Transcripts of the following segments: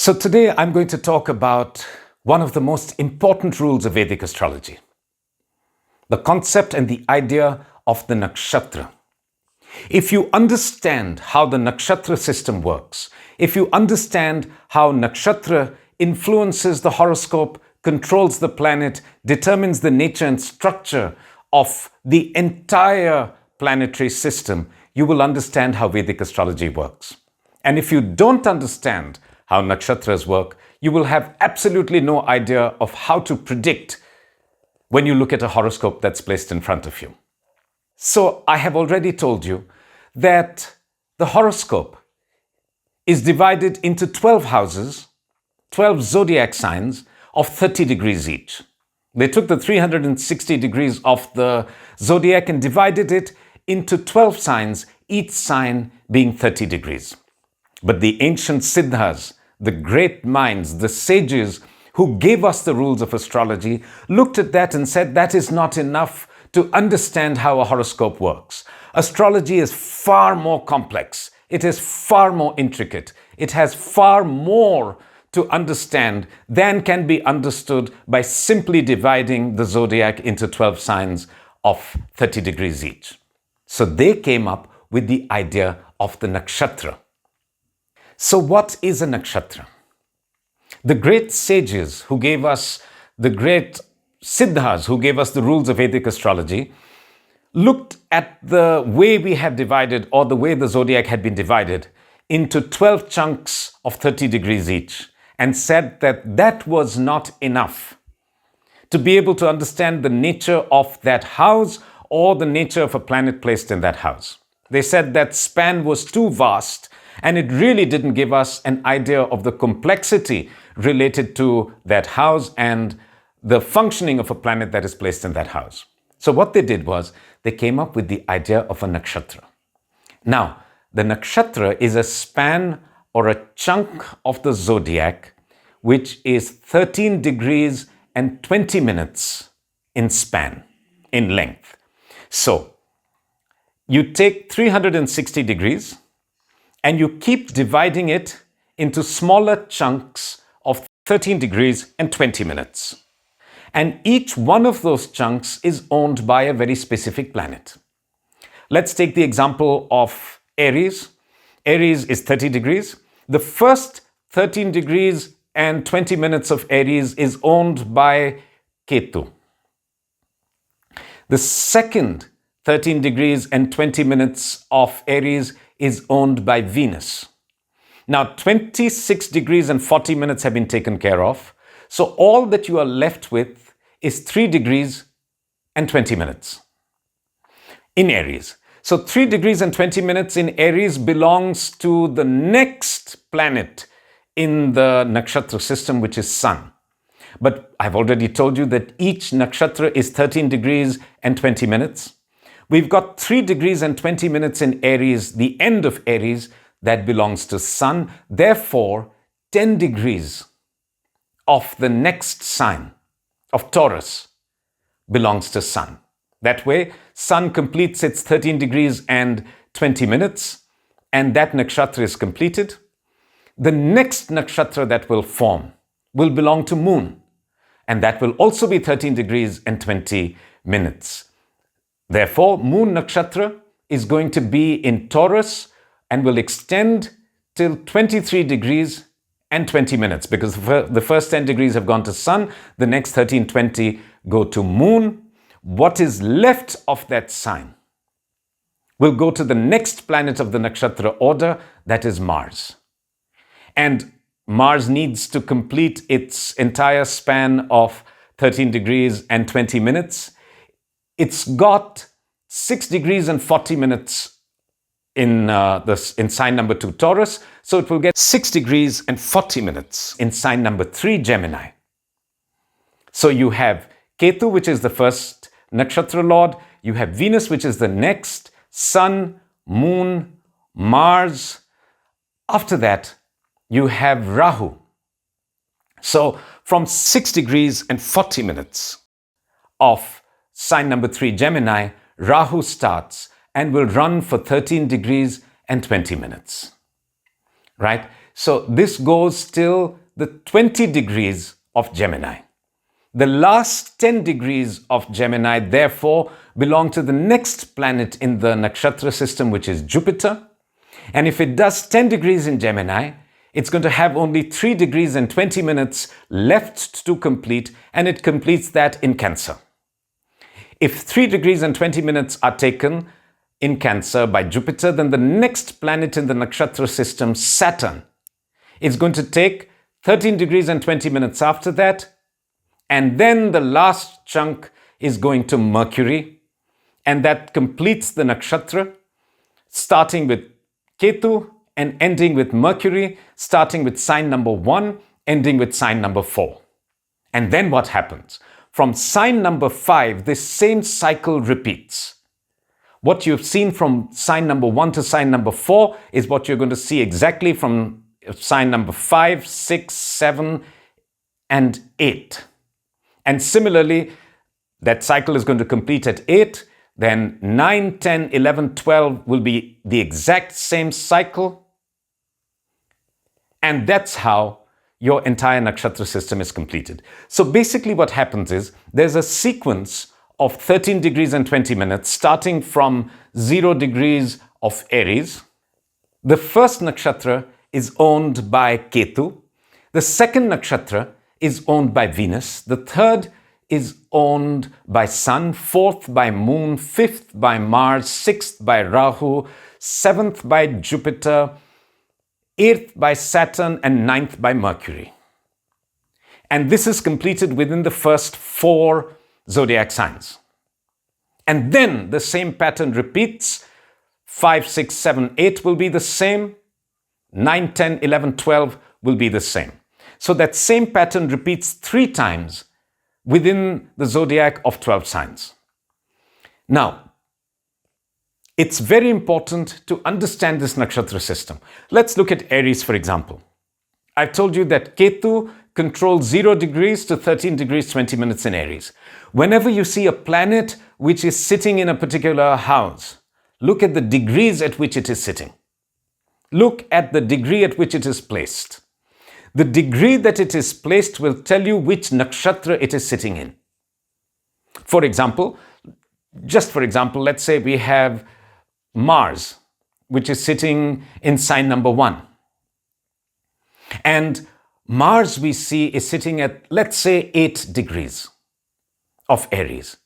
So today I'm going to talk about one of the most important rules of Vedic astrology, the concept and the idea of the nakshatra. If you understand how the nakshatra system works, if you understand how nakshatra influences the horoscope, controls the planet, determines the nature and structure of the entire planetary system, you will understand how Vedic astrology works. And if you don't understand how nakshatras work, you will have absolutely no idea of how to predict when you look at a horoscope that's placed in front of you. So I have already told you that the horoscope is divided into 12 houses, 12 zodiac signs of 30 degrees each. They took the 360 degrees of the zodiac and divided it into 12 signs, each sign being 30 degrees. But the ancient siddhas, the great minds, the sages who gave us the rules of astrology, looked at that and said that is not enough to understand how a horoscope works. Astrology is far more complex. It is far more intricate. It has far more to understand than can be understood by simply dividing the zodiac into 12 signs of 30 degrees each. So they came up with the idea of the nakshatra. So what is a nakshatra? The great sages who gave us, the great siddhas who gave us the rules of Vedic astrology, looked at the way we have divided, or the way the zodiac had been divided, into 12 chunks of 30 degrees each, and said that that was not enough to be able to understand the nature of that house or the nature of a planet placed in that house. They said that span was too vast, and it really didn't give us an idea of the complexity related to that house and the functioning of a planet that is placed in that house. So what they did was they came up with the idea of a nakshatra. Now, the nakshatra is a span or a chunk of the zodiac which is 13 degrees and 20 minutes in span, in length. So you take 360 degrees and you keep dividing it into smaller chunks of 13 degrees and 20 minutes. And each one of those chunks is owned by a very specific planet. Let's take the example of Aries. Aries is 30 degrees. The first 13 degrees and 20 minutes of Aries is owned by Ketu. The second 13 degrees and 20 minutes of Aries is owned by Venus. Now, 26 degrees and 40 minutes have been taken care of. So all that you are left with is 3 degrees and 20 minutes in Aries. So 3 degrees and 20 minutes in Aries belongs to the next planet in the nakshatra system, which is Sun. But I've already told you that each nakshatra is 13 degrees and 20 minutes. We've got 3 degrees and 20 minutes in Aries, the end of Aries, that belongs to Sun. Therefore, 10 degrees of the next sign of Taurus belongs to Sun. That way, Sun completes its 13 degrees and 20 minutes, and that nakshatra is completed. The next nakshatra that will form will belong to Moon, and that will also be 13 degrees and 20 minutes. Therefore, Moon nakshatra is going to be in Taurus and will extend till 23 degrees and 20 minutes, because the first 10 degrees have gone to Sun, the next 13, 20 go to Moon. What is left of that sign will go to the next planet of the nakshatra order, that is Mars. And Mars needs to complete its entire span of 13 degrees and 20 minutes. It's got 6 degrees and 40 minutes in sign number 2, Taurus. So it will get 6 degrees and 40 minutes in sign number 3, Gemini. So you have Ketu, which is the first nakshatra lord. You have Venus, which is the next, Sun, Moon, Mars. After that, you have Rahu. So from 6 degrees and 40 minutes of sign number 3, Gemini, Rahu starts and will run for 13 degrees and 20 minutes. Right? So this goes till the 20 degrees of Gemini. The last 10 degrees of Gemini, therefore, belong to the next planet in the nakshatra system, which is Jupiter. And if it does 10 degrees in Gemini, it's going to have only 3 degrees and 20 minutes left to complete, and it completes that in Cancer. If 3 degrees and 20 minutes are taken in Cancer by Jupiter, then the next planet in the nakshatra system, Saturn, is going to take 13 degrees and 20 minutes after that, and then the last chunk is going to Mercury, and that completes the nakshatra, starting with Ketu and ending with Mercury, starting with sign number 1, ending with sign number 4. And then what happens? From sign number 5, this same cycle repeats. What you've seen from sign number 1 to sign number 4 is what you're going to see exactly from sign number 5, 6, 7, and 8. And similarly, that cycle is going to complete at 8, then 9, 10, 11, 12 will be the exact same cycle. And that's how your entire nakshatra system is completed. So basically what happens is there's a sequence of 13 degrees and 20 minutes starting from 0 degrees of Aries. The first nakshatra is owned by Ketu. The second nakshatra is owned by Venus. The third is owned by Sun. Fourth by Moon. Fifth by Mars. Sixth by Rahu. Seventh by Jupiter. Eighth by Saturn. And ninth by Mercury. And this is completed within the first 4 zodiac signs. And then the same pattern repeats. 5, 6, 7, 8 will be the same. 9, 10, 11, 12 will be the same. So that same pattern repeats 3 times within the zodiac of 12 signs. Now, it's very important to understand this nakshatra system. Let's look at Aries, for example. I've told you that Ketu controls 0 degrees to 13 degrees 20 minutes in Aries. Whenever you see a planet which is sitting in a particular house, look at the degrees at which it is sitting. Look at the degree at which it is placed. The degree that it is placed will tell you which nakshatra it is sitting in. For example, let's say we have Mars, which is sitting in sign number 1. And Mars, we see, is sitting at, let's say, 8 degrees of Aries.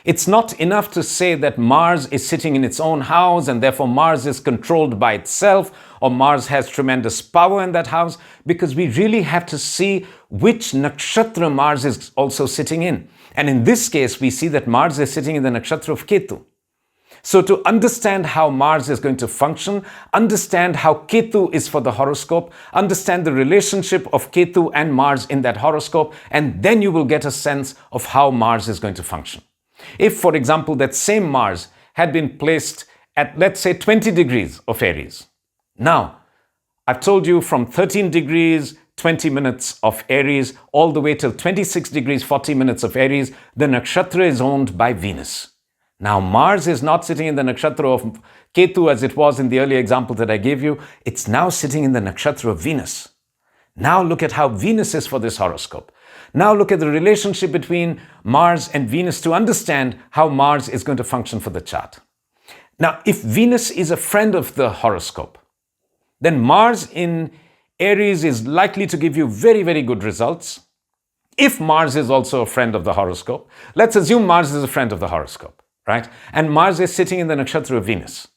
It's not enough to say that Mars is sitting in its own house and therefore Mars is controlled by itself or Mars has tremendous power in that house, because we really have to see which nakshatra Mars is also sitting in. And in this case, we see that Mars is sitting in the nakshatra of Ketu. So to understand how Mars is going to function, understand how Ketu is for the horoscope, understand the relationship of Ketu and Mars in that horoscope, and then you will get a sense of how Mars is going to function. If, for example, that same Mars had been placed at, let's say, 20 degrees of Aries. Now, I've told you from 13 degrees, 20 minutes of Aries, all the way till 26 degrees, 40 minutes of Aries, the nakshatra is owned by Venus. Now, Mars is not sitting in the nakshatra of Ketu as it was in the earlier example that I gave you. It's now sitting in the nakshatra of Venus. Now look at how Venus is for this horoscope. Now look at the relationship between Mars and Venus to understand how Mars is going to function for the chart. Now, if Venus is a friend of the horoscope, then Mars in Aries is likely to give you very, very good results. If Mars is also a friend of the horoscope, let's assume Mars is a friend of the horoscope, right? And Mars is sitting in the nakshatra of Venus.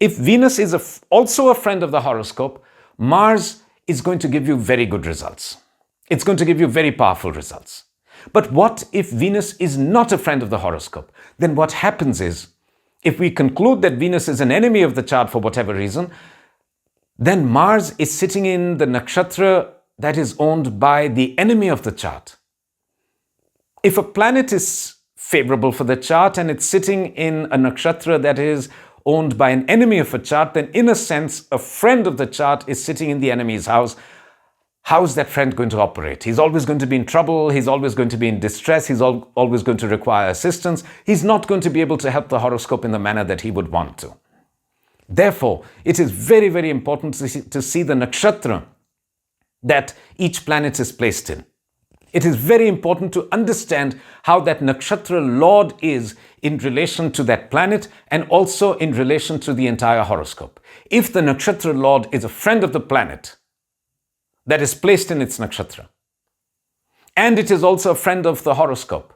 If Venus is also a friend of the horoscope, Mars is going to give you very good results. It's going to give you very powerful results. But what if Venus is not a friend of the horoscope? Then what happens is, if we conclude that Venus is an enemy of the chart for whatever reason, then Mars is sitting in the nakshatra that is owned by the enemy of the chart. If a planet is favorable for the chart and it's sitting in a nakshatra that is owned by an enemy of a chart, then in a sense, a friend of the chart is sitting in the enemy's house. How's that friend going to operate? He's always going to be in trouble. He's always going to be in distress. He's always going to require assistance. He's not going to be able to help the horoscope in the manner that he would want to. Therefore, it is very, very important to see the nakshatra that each planet is placed in. It is very important to understand how that nakshatra lord is in relation to that planet and also in relation to the entire horoscope. If the nakshatra lord is a friend of the planet that is placed in its nakshatra, and it is also a friend of the horoscope,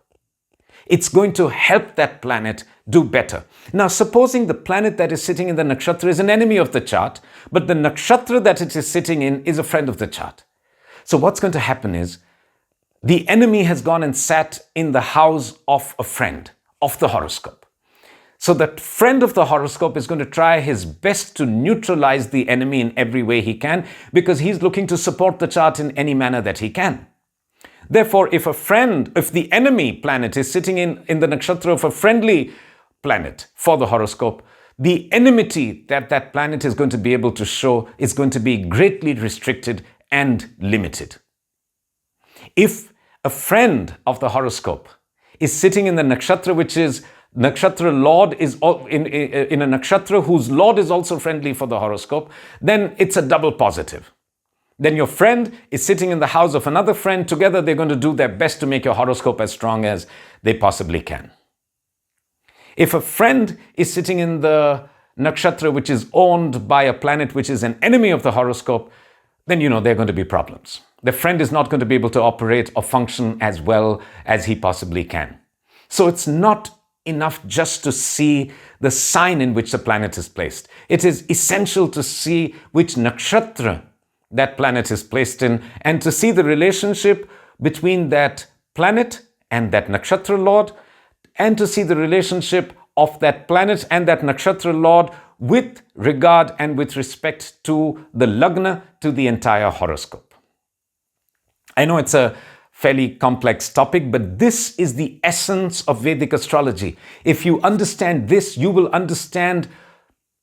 it's going to help that planet do better. Now, supposing the planet that is sitting in the nakshatra is an enemy of the chart, but the nakshatra that it is sitting in is a friend of the chart. So what's going to happen is, the enemy has gone and sat in the house of a friend of the horoscope. So that friend of the horoscope is going to try his best to neutralize the enemy in every way he can, because he's looking to support the chart in any manner that he can. Therefore, if the enemy planet is sitting in the nakshatra of a friendly planet for the horoscope, the enmity that that planet is going to be able to show is going to be greatly restricted and limited. If a friend of the horoscope is sitting in the nakshatra, which is nakshatra lord is in a nakshatra whose lord is also friendly for the horoscope, then it's a double positive. Then your friend is sitting in the house of another friend. Together they're going to do their best to make your horoscope as strong as they possibly can. If a friend is sitting in the nakshatra which is owned by a planet which is an enemy of the horoscope, then there are going to be problems. The friend is not going to be able to operate or function as well as he possibly can. So it's not enough just to see the sign in which the planet is placed. It is essential to see which nakshatra that planet is placed in and to see the relationship between that planet and that nakshatra lord, and to see the relationship of that planet and that nakshatra lord with regard and with respect to the lagna, to the entire horoscope. I know it's a fairly complex topic, but this is the essence of Vedic astrology. If you understand this, you will understand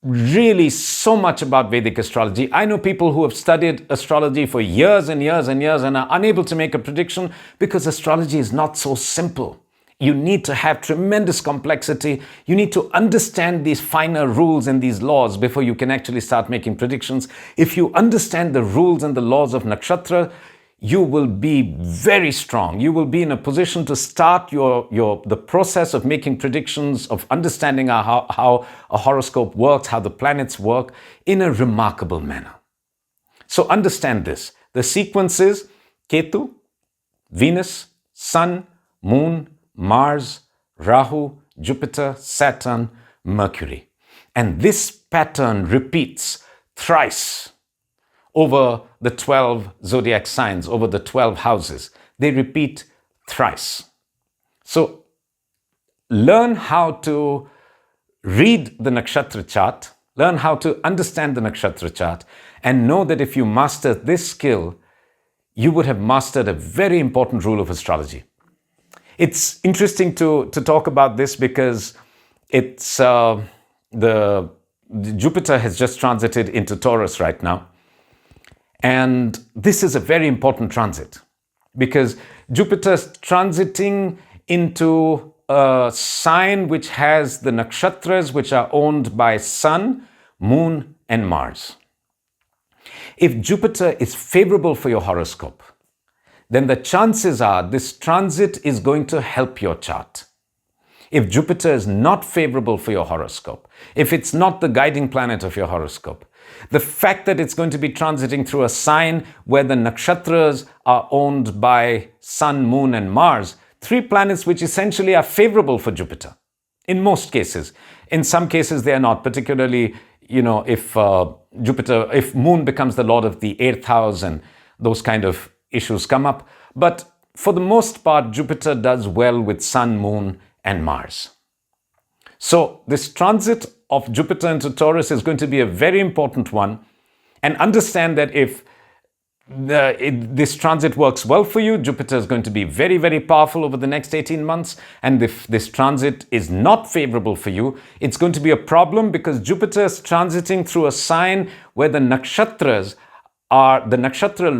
really so much about Vedic astrology. I know people who have studied astrology for years and years and years and are unable to make a prediction because astrology is not so simple. You need to have tremendous complexity. You need to understand these finer rules and these laws before you can actually start making predictions. If you understand the rules and the laws of nakshatra, you will be very strong. You will be in a position to start the process of making predictions, of understanding how a horoscope works, how the planets work in a remarkable manner. So understand this. The sequence is Ketu, Venus, Sun, Moon, Mars, Rahu, Jupiter, Saturn, Mercury. And this pattern repeats thrice over the 12 zodiac signs, over the 12 houses. They repeat thrice. So learn how to read the nakshatra chart, learn how to understand the nakshatra chart, and know that if you master this skill, you would have mastered a very important rule of astrology. It's interesting to talk about this because it's the Jupiter has just transited into Taurus right now. And this is a very important transit because Jupiter's transiting into a sign which has the nakshatras which are owned by Sun, Moon, and Mars. If Jupiter is favorable for your horoscope, then the chances are this transit is going to help your chart. If Jupiter is not favorable for your horoscope, if it's not the guiding planet of your horoscope, the fact that it's going to be transiting through a sign where the nakshatras are owned by Sun, Moon, and Mars, three planets which essentially are favorable for Jupiter. In most cases. In some cases they are not, particularly, if Moon becomes the lord of the 8th house and those kind of issues come up. But for the most part, Jupiter does well with Sun, Moon, and Mars. So this transit of Jupiter into Taurus is going to be a very important one. And understand that if this transit works well for you, Jupiter is going to be very, very powerful over the next 18 months. And if this transit is not favorable for you, it's going to be a problem because Jupiter is transiting through a sign where the nakshatra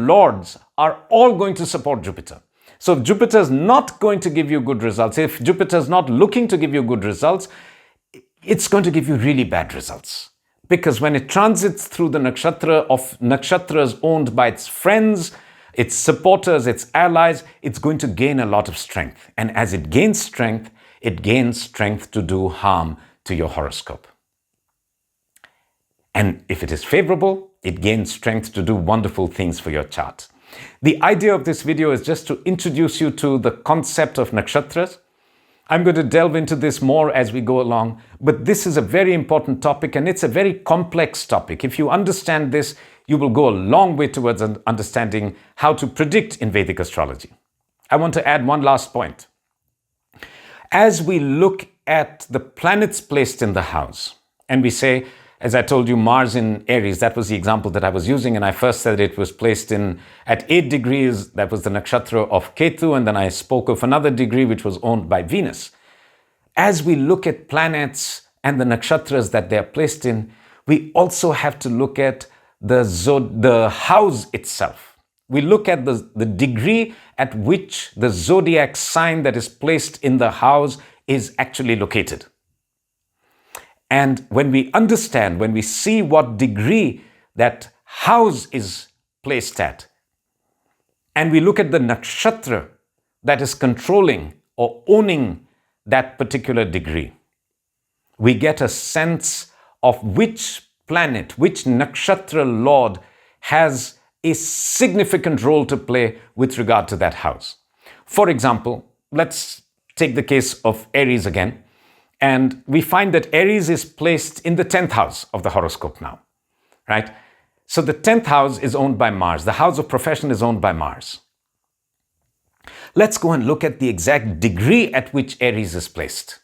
lords are all going to support Jupiter. So if Jupiter is not going to give you good results, if Jupiter is not looking to give you good results, it's going to give you really bad results. because when it transits through the nakshatra of nakshatras owned by its friends, its supporters, its allies, it's going to gain a lot of strength. And as it gains strength to do harm to your horoscope. And if it is favorable, it gains strength to do wonderful things for your chart. The idea of this video is just to introduce you to the concept of nakshatras. I'm going to delve into this more as we go along, but this is a very important topic and it's a very complex topic. If you understand this, you will go a long way towards understanding how to predict in Vedic astrology. I want to add one last point. As we look at the planets placed in the house, and we say, as I told you, Mars in Aries, that was the example that I was using, and I first said it was placed at 8 degrees, that was the nakshatra of Ketu, and then I spoke of another degree which was owned by Venus. As we look at planets and the nakshatras that they are placed in, we also have to look at the house itself. We look at the degree at which the zodiac sign that is placed in the house is actually located. And when we understand, when we see what degree that house is placed at, and we look at the nakshatra that is controlling or owning that particular degree, we get a sense of which planet, which nakshatra lord has a significant role to play with regard to that house. For example, let's take the case of Aries again. And we find that Aries is placed in the 10th house of the horoscope now, right? So the 10th house is owned by Mars. The house of profession is owned by Mars. Let's go and look at the exact degree at which Aries is placed.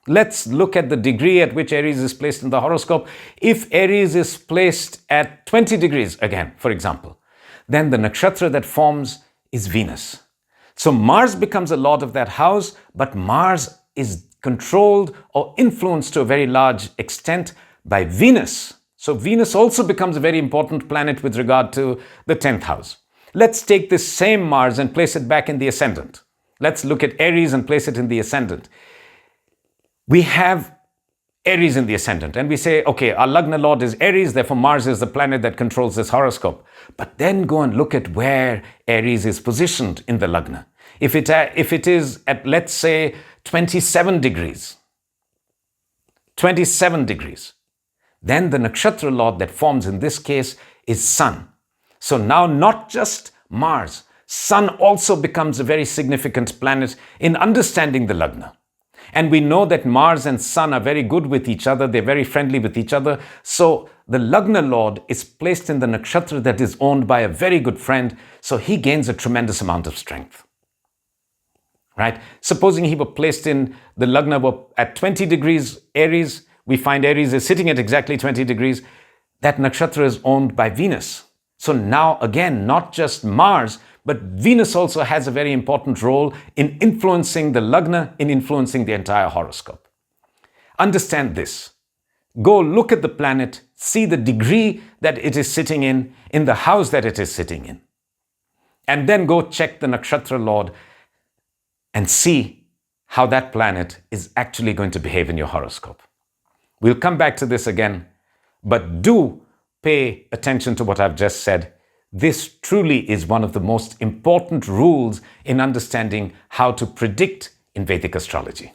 Let's look at the degree at which Aries is placed in the horoscope. If Aries is placed at 20 degrees again, for example, then the nakshatra that forms is Venus. So Mars becomes a lord of that house, but Mars is controlled or influenced to a very large extent by Venus. So Venus also becomes a very important planet with regard to the 10th house. Let's take this same Mars and place it back in the ascendant. Let's look at Aries and place it in the ascendant. We have Aries in the ascendant and we say, okay, our Lagna Lord is Aries, therefore Mars is the planet that controls this horoscope. But then go and look at where Aries is positioned in the Lagna. If it is at, let's say, 27 degrees, then the nakshatra lord that forms in this case is Sun. So now not just Mars, Sun also becomes a very significant planet in understanding the Lagna. And we know that Mars and Sun are very good with each other, they're very friendly with each other. So the Lagna Lord is placed in the nakshatra that is owned by a very good friend, so he gains a tremendous amount of strength. Right? Supposing he were placed in the Lagna at 20 degrees Aries, we find Aries is sitting at exactly 20 degrees. That nakshatra is owned by Venus. So now again, not just Mars, but Venus also has a very important role in influencing the Lagna, in influencing the entire horoscope. Understand this. Go look at the planet, see the degree that it is sitting in the house that it is sitting in. And then go check the nakshatra lord and see how that planet is actually going to behave in your horoscope. We'll come back to this again, but do pay attention to what I've just said. This truly is one of the most important rules in understanding how to predict in Vedic astrology.